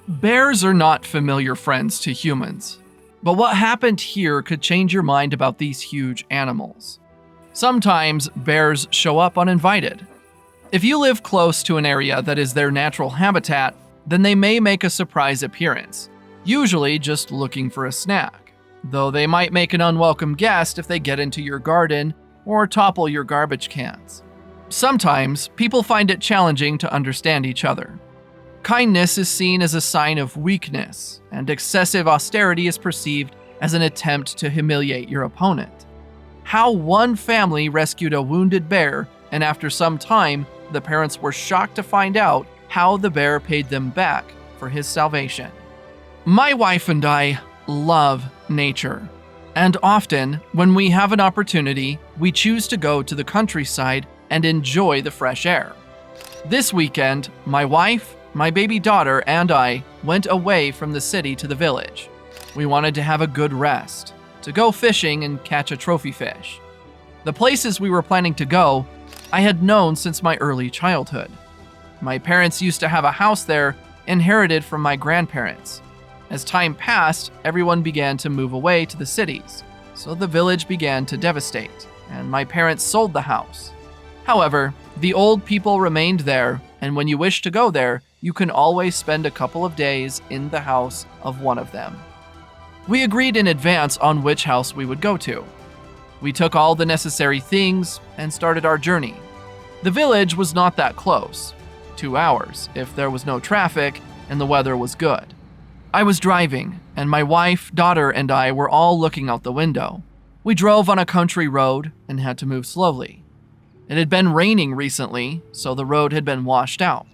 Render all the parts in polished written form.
Bears are not familiar friends to humans, but what happened here could change your mind about these huge animals. Sometimes bears show up uninvited. If you live close to an area that is their natural habitat, then they may make a surprise appearance, usually just looking for a snack, though they might make an unwelcome guest if they get into your garden or topple your garbage cans. Sometimes people find it challenging to understand each other. Kindness is seen as a sign of weakness, and excessive austerity is perceived as an attempt to humiliate your opponent. How one family rescued a wounded bear, and after some time, the parents were shocked to find out how the bear paid them back for his salvation. My wife and I love nature, and often, when we have an opportunity, we choose to go to the countryside and enjoy the fresh air. This weekend, my wife, my baby daughter, and I went away from the city to the village. We wanted to have a good rest, to go fishing and catch a trophy fish. The places we were planning to go, I had known since my early childhood. My parents used to have a house there, inherited from my grandparents. As time passed, everyone began to move away to the cities, so the village began to devastate, and my parents sold the house. However, the old people remained there, and when you wish to go there, you can always spend a couple of days in the house of one of them. We agreed in advance on which house we would go to. We took all the necessary things and started our journey. The village was not that close, 2 hours if there was no traffic and the weather was good. I was driving, and my wife, daughter, and I were all looking out the window. We drove on a country road and had to move slowly. It had been raining recently, so the road had been washed out.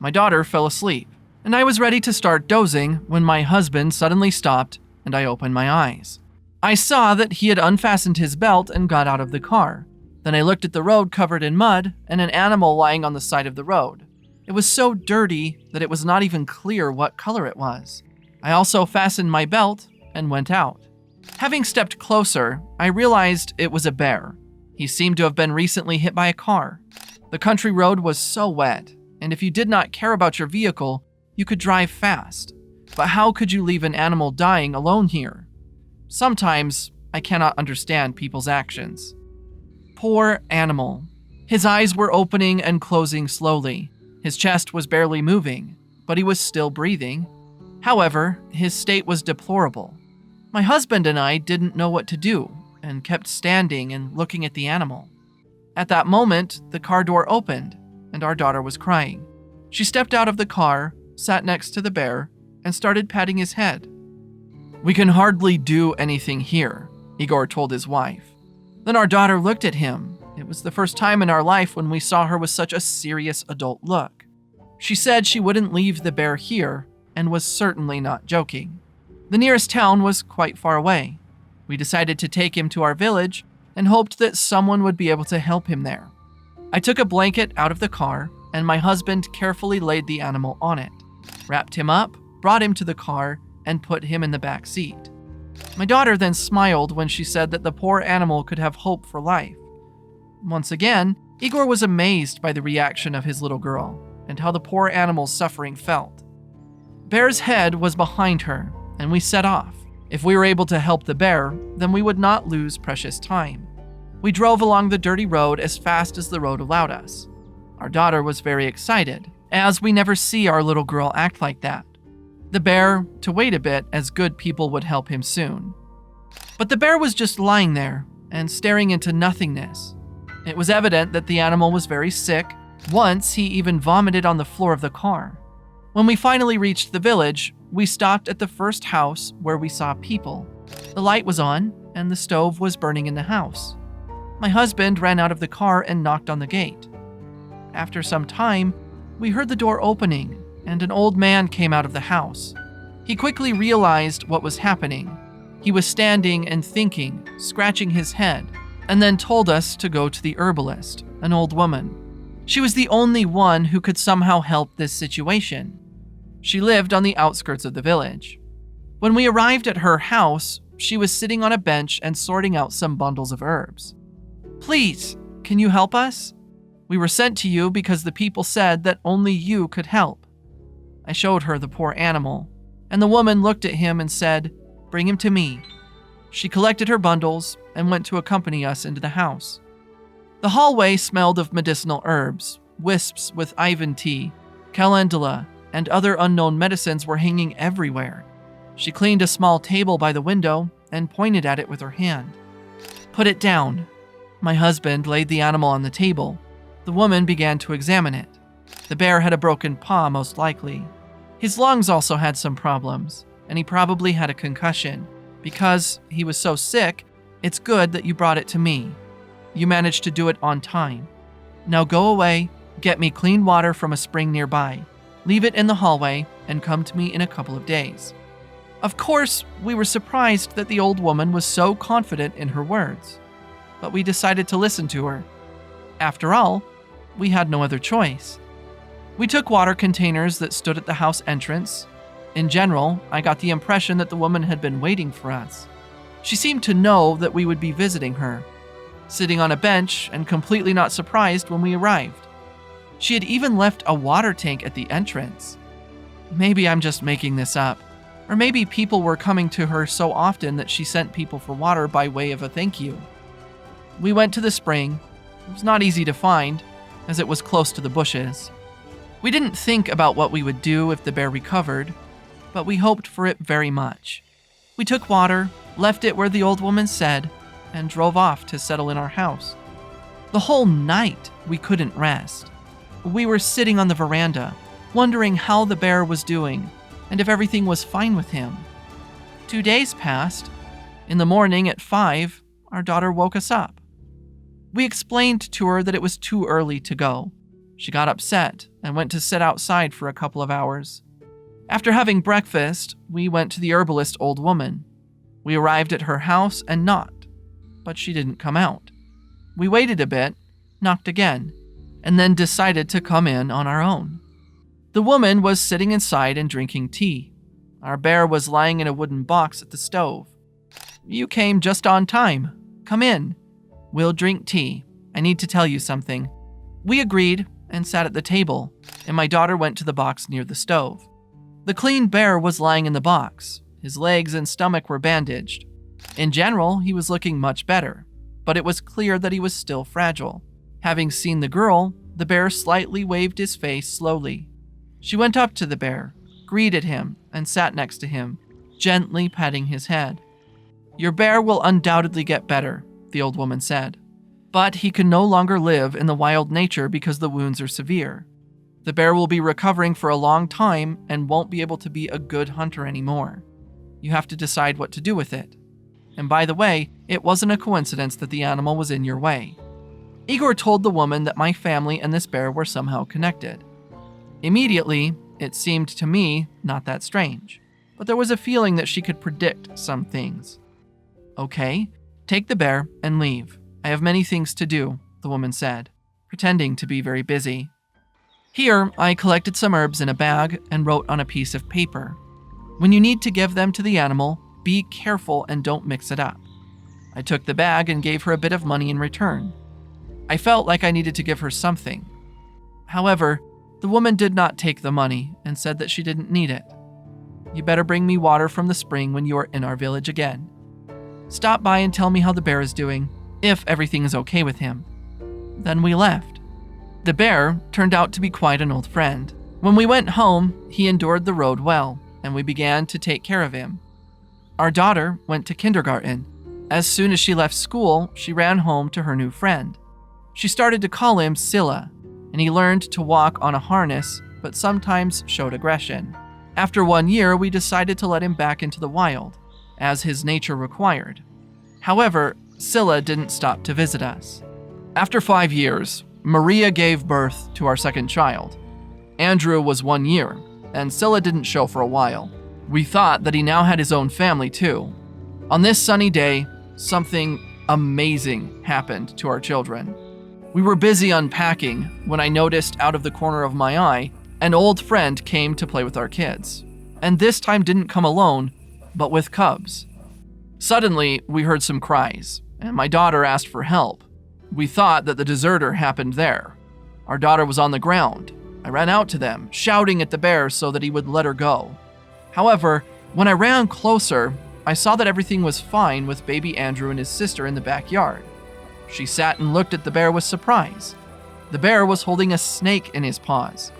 My daughter fell asleep, and I was ready to start dozing when my husband suddenly stopped and I opened my eyes. I saw that he had unfastened his belt and got out of the car. Then I looked at the road covered in mud and an animal lying on the side of the road. It was so dirty that it was not even clear what color it was. I also fastened my belt and went out. Having stepped closer, I realized it was a bear. He seemed to have been recently hit by a car. The country road was so wet, and if you did not care about your vehicle, you could drive fast. But how could you leave an animal dying alone here? Sometimes I cannot understand people's actions. Poor animal. His eyes were opening and closing slowly. His chest was barely moving, but he was still breathing. However, his state was deplorable. My husband and I didn't know what to do and kept standing and looking at the animal. At that moment, the car door opened and our daughter was crying. She stepped out of the car, sat next to the bear, and started patting his head. "We can hardly do anything here," Igor told his wife. Then our daughter looked at him. It was the first time in our life when we saw her with such a serious adult look. She said she wouldn't leave the bear here and was certainly not joking. The nearest town was quite far away. We decided to take him to our village and hoped that someone would be able to help him there. I took a blanket out of the car and my husband carefully laid the animal on it, wrapped him up, brought him to the car, and put him in the back seat. My daughter then smiled when she said that the poor animal could have hope for life. Once again, Igor was amazed by the reaction of his little girl and how the poor animal's suffering felt. Bear's head was behind her, and we set off. If we were able to help the bear, then we would not lose precious time. We drove along the dirty road as fast as the road allowed us. Our daughter was very excited, as we never see our little girl act like that. The bear to wait a bit as good people would help him soon. But the bear was just lying there and staring into nothingness. It was evident that the animal was very sick. Once he even vomited on the floor of the car. When we finally reached the village, we stopped at the first house where we saw people. The light was on and the stove was burning in the house. My husband ran out of the car and knocked on the gate. After some time, we heard the door opening and an old man came out of the house. He quickly realized what was happening. He was standing and thinking, scratching his head, and then told us to go to the herbalist, an old woman. She was the only one who could somehow help this situation. She lived on the outskirts of the village. When we arrived at her house, she was sitting on a bench and sorting out some bundles of herbs. "Please, can you help us? We were sent to you because the people said that only you could help." I showed her the poor animal, and the woman looked at him and said, "Bring him to me." She collected her bundles and went to accompany us into the house. The hallway smelled of medicinal herbs, wisps with Ivan tea, calendula, and other unknown medicines were hanging everywhere. She cleaned a small table by the window and pointed at it with her hand. "Put it down." My husband laid the animal on the table. The woman began to examine it. The bear had a broken paw, most likely. His lungs also had some problems, and he probably had a concussion. Because he was so sick, it's good that you brought it to me. You managed to do it on time. Now go away, get me clean water from a spring nearby. Leave it in the hallway and come to me in a couple of days. Of course, we were surprised that the old woman was so confident in her words, but we decided to listen to her. After all, we had no other choice. We took water containers that stood at the house entrance. In general, I got the impression that the woman had been waiting for us. She seemed to know that we would be visiting her, sitting on a bench and completely not surprised when we arrived. She had even left a water tank at the entrance. Maybe I'm just making this up, or maybe people were coming to her so often that she sent people for water by way of a thank you. We went to the spring. It was not easy to find, as it was close to the bushes. We didn't think about what we would do if the bear recovered, but we hoped for it very much. We took water, left it where the old woman said, and drove off to settle in our house. The whole night, we couldn't rest. We were sitting on the veranda, wondering how the bear was doing and if everything was fine with him. 2 days passed. In the morning at 5, our daughter woke us up. We explained to her that it was too early to go. She got upset and went to sit outside for a couple of hours. After having breakfast, we went to the herbalist old woman. We arrived at her house and knocked, but she didn't come out. We waited a bit, knocked again, and then decided to come in on our own. The woman was sitting inside and drinking tea. Our bear was lying in a wooden box at the stove. "You came just on time. Come in. We'll drink tea. I need to tell you something." We agreed and sat at the table, and my daughter went to the box near the stove. The clean bear was lying in the box. His legs and stomach were bandaged. In general, he was looking much better, but it was clear that he was still fragile. Having seen the girl, the bear slightly waved his face slowly. She went up to the bear, greeted him, and sat next to him, gently patting his head. "Your bear will undoubtedly get better," the old woman said. "But he can no longer live in the wild nature because the wounds are severe. The bear will be recovering for a long time and won't be able to be a good hunter anymore. You have to decide what to do with it. And by the way, it wasn't a coincidence that the animal was in your way." Igor told the woman that my family and this bear were somehow connected. Immediately, it seemed to me not that strange, but there was a feeling that she could predict some things. "Okay, take the bear and leave. I have many things to do," the woman said, pretending to be very busy. Here, I collected some herbs in a bag and wrote on a piece of paper. "When you need to give them to the animal, be careful and don't mix it up." I took the bag and gave her a bit of money in return. I felt like I needed to give her something. However, the woman did not take the money and said that she didn't need it. "You better bring me water from the spring when you are in our village again. Stop by and tell me how the bear is doing, if everything is okay with him." Then we left. The bear turned out to be quite an old friend. When we went home, he endured the road well, and we began to take care of him. Our daughter went to kindergarten. As soon as she left school, she ran home to her new friend. She started to call him Scylla, and he learned to walk on a harness, but sometimes showed aggression. After 1 year, we decided to let him back into the wild, as his nature required. However, Scylla didn't stop to visit us. After 5 years, Maria gave birth to our second child. Andrew was 1 year, and Scylla didn't show for a while. We thought that he now had his own family too. On this sunny day, something amazing happened to our children. We were busy unpacking when I noticed out of the corner of my eye, an old friend came to play with our kids, and this time didn't come alone, but with cubs. Suddenly, we heard some cries, and my daughter asked for help. We thought that the deserter happened there. Our daughter was on the ground. I ran out to them, shouting at the bear so that he would let her go. However, when I ran closer, I saw that everything was fine with baby Andrew and his sister in the backyard. She sat and looked at the bear with surprise. The bear was holding a snake in his paws.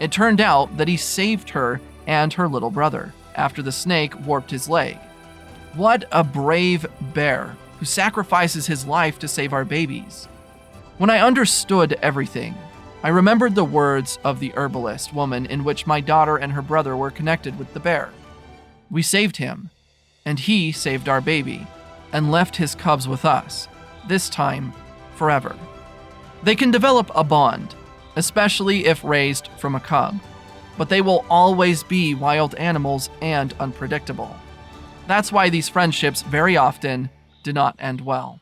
It turned out that he saved her and her little brother after the snake warped his leg. What a brave bear who sacrifices his life to save our babies. When I understood everything, I remembered the words of the herbalist woman in which my daughter and her brother were connected with the bear. We saved him, and he saved our baby, and left his cubs with us, this time forever. They can develop a bond, especially if raised from a cub, but they will always be wild animals and unpredictable. That's why these friendships very often do not end well.